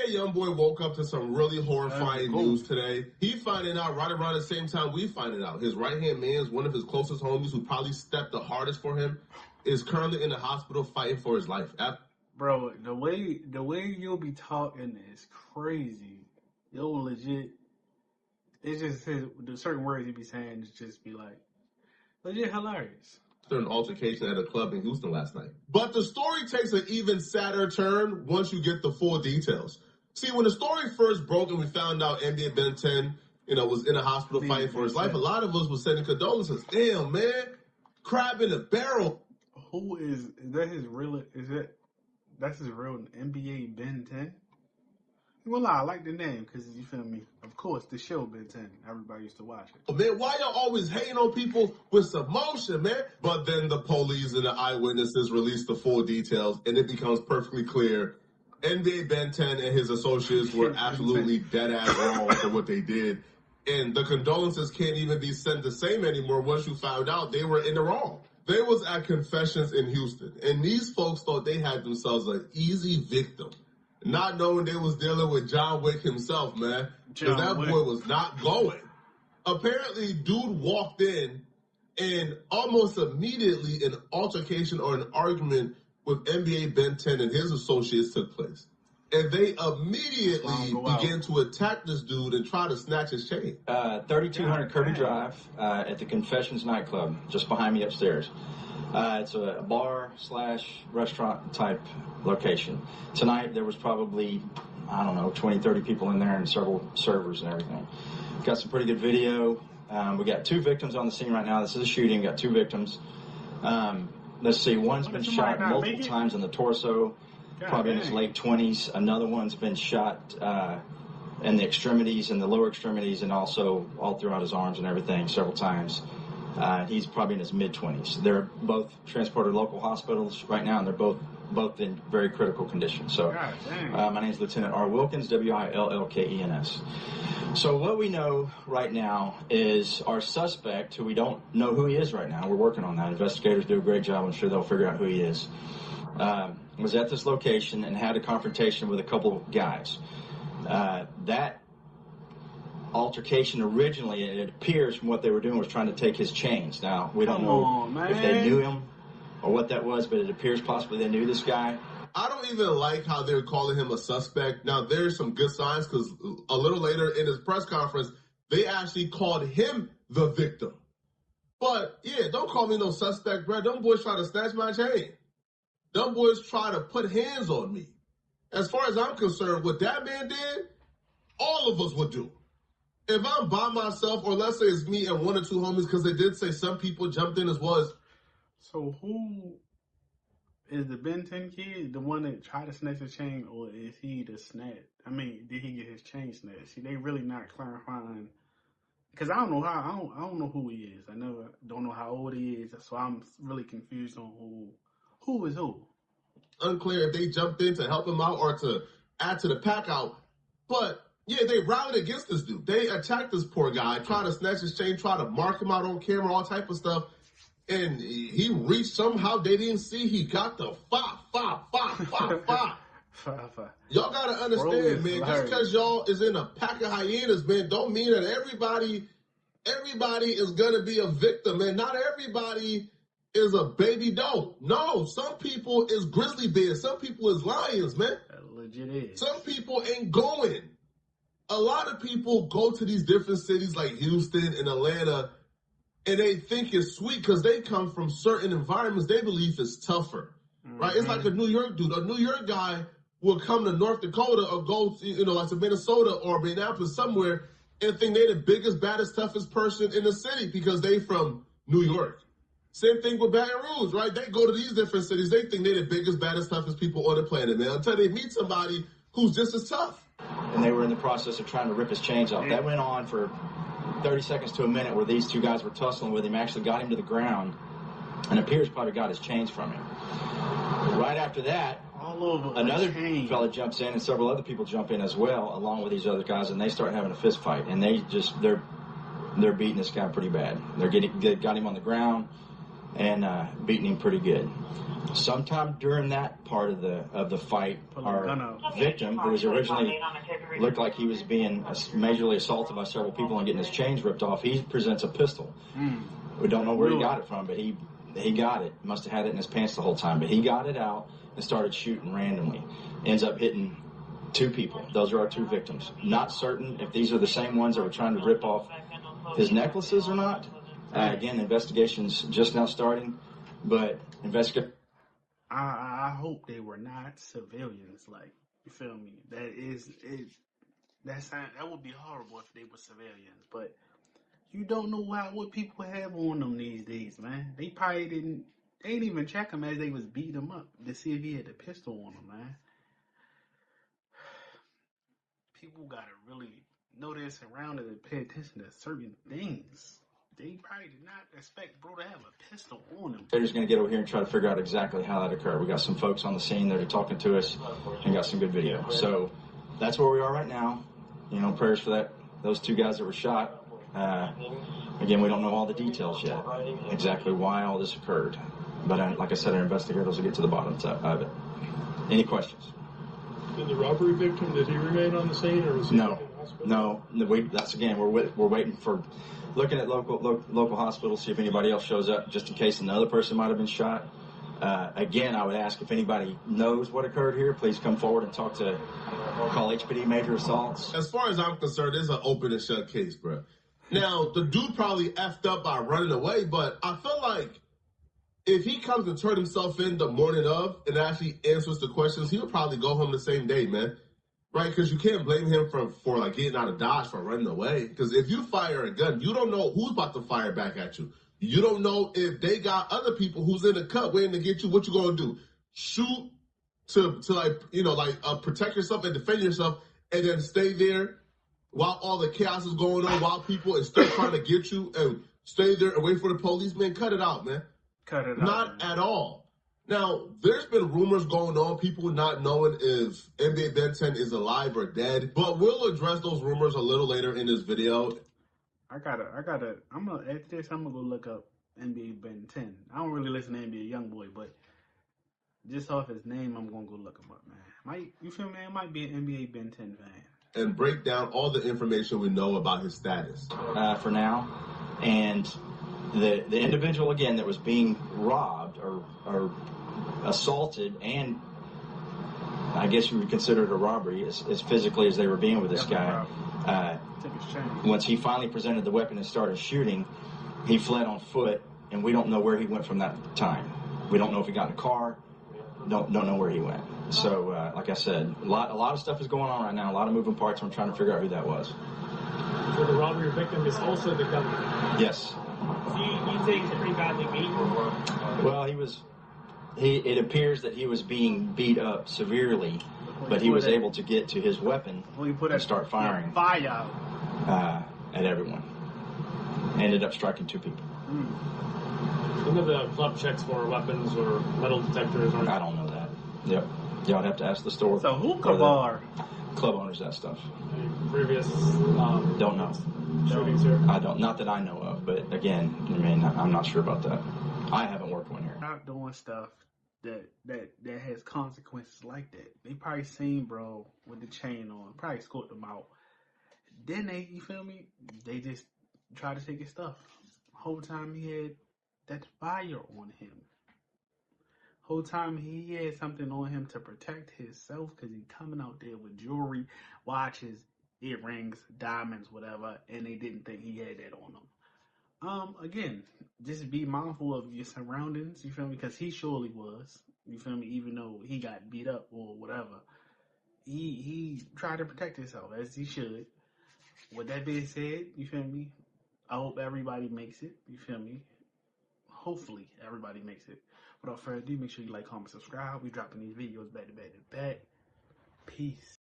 NBA YoungBoy woke up to some really horrifying news today. He finding out right around the same time we finding out. His right-hand man is one of his closest homies who probably stepped the hardest for him, is currently in the hospital fighting for his life. Bro, the way you'll be talking is crazy. You'll legit, it's just the certain words you be saying just be like, legit hilarious. An altercation at a club in Houston last night. But the story takes an even sadder turn once you get the full details. See, when the story first broke and we found out NBA Ben 10, was in a hospital fighting for his life, a lot of us was sending condolences. Damn, man, crab in a barrel. Who is that? That's his real NBA Ben 10? Well, I like the name because, you feel me? Of course, the show Ben 10. Everybody used to watch it. Oh, man, why y'all always hating on people with some motion, man? But then the police and the eyewitnesses release the full details, and it becomes perfectly clear NBA Ben 10 and his associates were absolutely dead-ass wrong for what they did. And the condolences can't even be sent the same anymore once you found out they were in the wrong. They was at confessions in Houston, and these folks thought they had themselves an easy victim. Not knowing they was dealing with John Wick himself, man. Because that boy was not going. Apparently, dude walked in and almost immediately an altercation or an argument with NBA Ben 10 and his associates took place. And they immediately began to attack this dude and try to snatch his chain. 3200 Kirby Drive at the Confessions nightclub, just behind me upstairs. It's a bar/restaurant type location. Tonight there was probably, 20, 30 people in there and several servers and everything. Got some pretty good video. We got 2 victims on the scene right now. This is a shooting. Got 2 victims. Let's see. One's been shot multiple times in the torso, probably in his late 20s. Another one's been shot in the extremities, in the lower extremities, and also all throughout his arms and everything several times. He's probably in his mid-20s. They're both transported to local hospitals right now, and they're both in very critical condition. So my name is Lieutenant R. Wilkins, Willkens. So what we know right now is our suspect, who we don't know who he is right now. We're working on that. Investigators do a great job. I'm sure they'll figure out who he is. Was at this location and had a confrontation with a couple of guys. That altercation originally, it appears from what they were doing, was trying to take his chains. Now, we don't know if they knew him or what that was, but it appears possibly they knew this guy. I don't even like how they're calling him a suspect. Now, there's some good signs because a little later in his press conference, they actually called him the victim. But, yeah, don't call me no suspect, bro. Them boys try to snatch my chain. Them boys try to put hands on me. As far as I'm concerned, what that man did, all of us would do. If I'm by myself, or let's say it's me and 1 or 2 homies, because they did say some people jumped in as well. So who is the Ben 10 kid, the one that tried to snatch his chain, or is he the snatch? I mean, did he get his chain snatched? See, they really not clarifying, because I don't know who he is. I don't know how old he is, so I'm really confused on who is who. Unclear if they jumped in to help him out or to add to the pack out, but. Yeah, they rallied against this dude. They attacked this poor guy, tried to snatch his chain, tried to mark him out on camera, all type of stuff. And he reached somehow. They didn't see. He got the fa. Y'all got to understand, man, just because y'all is in a pack of hyenas, man, don't mean that everybody is going to be a victim. And not everybody is a baby doe. No, some people is grizzly bears. Some people is lions, man. That legit is. Some people ain't going. A lot of people go to these different cities like Houston and Atlanta, and they think it's sweet because they come from certain environments they believe is tougher, right? It's like a New York dude. A New York guy will come to North Dakota or go to, like to Minnesota or Minneapolis somewhere and think they're the biggest, baddest, toughest person in the city because they from New York. Same thing with Baton Rouge, right? They go to these different cities. They think they're the biggest, baddest, toughest people on the planet, man, until they meet somebody who's just as tough. And they were in the process of trying to rip his chains off. That went on for 30 seconds to a minute where these 2 guys were tussling with him, actually got him to the ground, and appears probably got his chains from him. Right after that, another fella jumps in and several other people jump in as well, along with these other guys, and they start having a fist fight. And they're beating this guy pretty bad. They got him on the ground, and beating him pretty good. Sometime during that part of the fight, our victim, who was originally looked like he was being majorly assaulted by several people and getting his chains ripped off, he presents a pistol. We don't know where he got it from, but he got it. Must have had it in his pants the whole time, but he got it out and started shooting randomly. Ends up hitting 2 people. Those are our 2 victims. Not certain if these are the same ones that were trying to rip off his necklaces or not. Again, investigation's just now starting, but I hope they were not civilians. Like, you feel me? That would be horrible if they were civilians. But you don't know what people have on them these days, man. They probably didn't even check him as they was beating him up to see if he had a pistol on him, man. People gotta really know their surroundings and pay attention to certain things. They probably did not expect bro to have a pistol on him. They're just going to get over here and try to figure out exactly how that occurred. We got some folks on the scene that are talking to us and got some good video. So that's where we are right now. You know, prayers for those 2 guys that were shot. Again, we don't know all the details yet, exactly why all this occurred. But like I said, our investigators will get to the bottom of it. Any questions? Did the robbery victim, did he remain on the scene, or was he in the hospital? No. That's again, we're waiting for, looking at local hospitals, see if anybody else shows up, just in case another person might have been shot. Again, I would ask if anybody knows what occurred here, please come forward and call HPD Major Assaults. As far as I'm concerned, it's an open and shut case, bro. Now, the dude probably effed up by running away, but I feel like if he comes and turns himself in the morning of and actually answers the questions, he'll probably go home the same day, man. Right? Because you can't blame him for like getting out of Dodge for running away. Because if you fire a gun, you don't know who's about to fire back at you. You don't know if they got other people who's in the cut waiting to get you. What you gonna do? Shoot to protect yourself and defend yourself, and then stay there while all the chaos is going on, while people are still trying to get you, and stay there and wait for the police? Man, cut it out, man. Cut it out. Not at all. Now, there's been rumors going on, people not knowing if NBA Ben 10 is alive or dead, but we'll address those rumors a little later in this video. After this, I'm gonna go look up NBA Ben 10. I don't really listen to NBA YoungBoy, but just off his name, I'm gonna go look him up, man. You feel me? It might be an NBA Ben 10 fan. And break down all the information we know about his status. For now, and the individual, again, that was being robbed or assaulted, and I guess you would consider it a robbery as physically as they were being with this guy. Once he finally presented the weapon and started shooting, he fled on foot, and we don't know where he went from that time. We don't know if he got in a car. Don't know where he went. So, like I said, a lot of stuff is going on right now. A lot of moving parts. I'm trying to figure out who that was. So the robbery victim is also the governor? Yes. So you think he's pretty badly beaten? Well, it appears that he was being beat up severely, but he was able to get to his weapon and start firing at everyone. Ended up striking 2 people. Some of the club checks for weapons or metal detectors are... I don't know that. Yep. Y'all have to ask the store. So hookah bar. Club owners, that stuff. Any previous... don't know. Shootings here? I don't. Not that I know of, but again, I'm not sure about that. I haven't worked one here. Not doing stuff that has consequences like that. They probably seen bro with the chain on, probably scoped them out. Then you feel me? They just try to take his stuff. Whole time he had that fire on him. Whole time he had something on him to protect himself, because he coming out there with jewelry, watches, earrings, diamonds, whatever, and they didn't think he had that on him. Again, just be mindful of your surroundings, you feel me? Because he surely was, you feel me? Even though he got beat up or whatever, he tried to protect himself, as he should. With that being said, you feel me? I hope everybody makes it, you feel me? Hopefully everybody makes it. Without further ado, make sure you like, comment, subscribe. We dropping these videos back to back to back. Peace.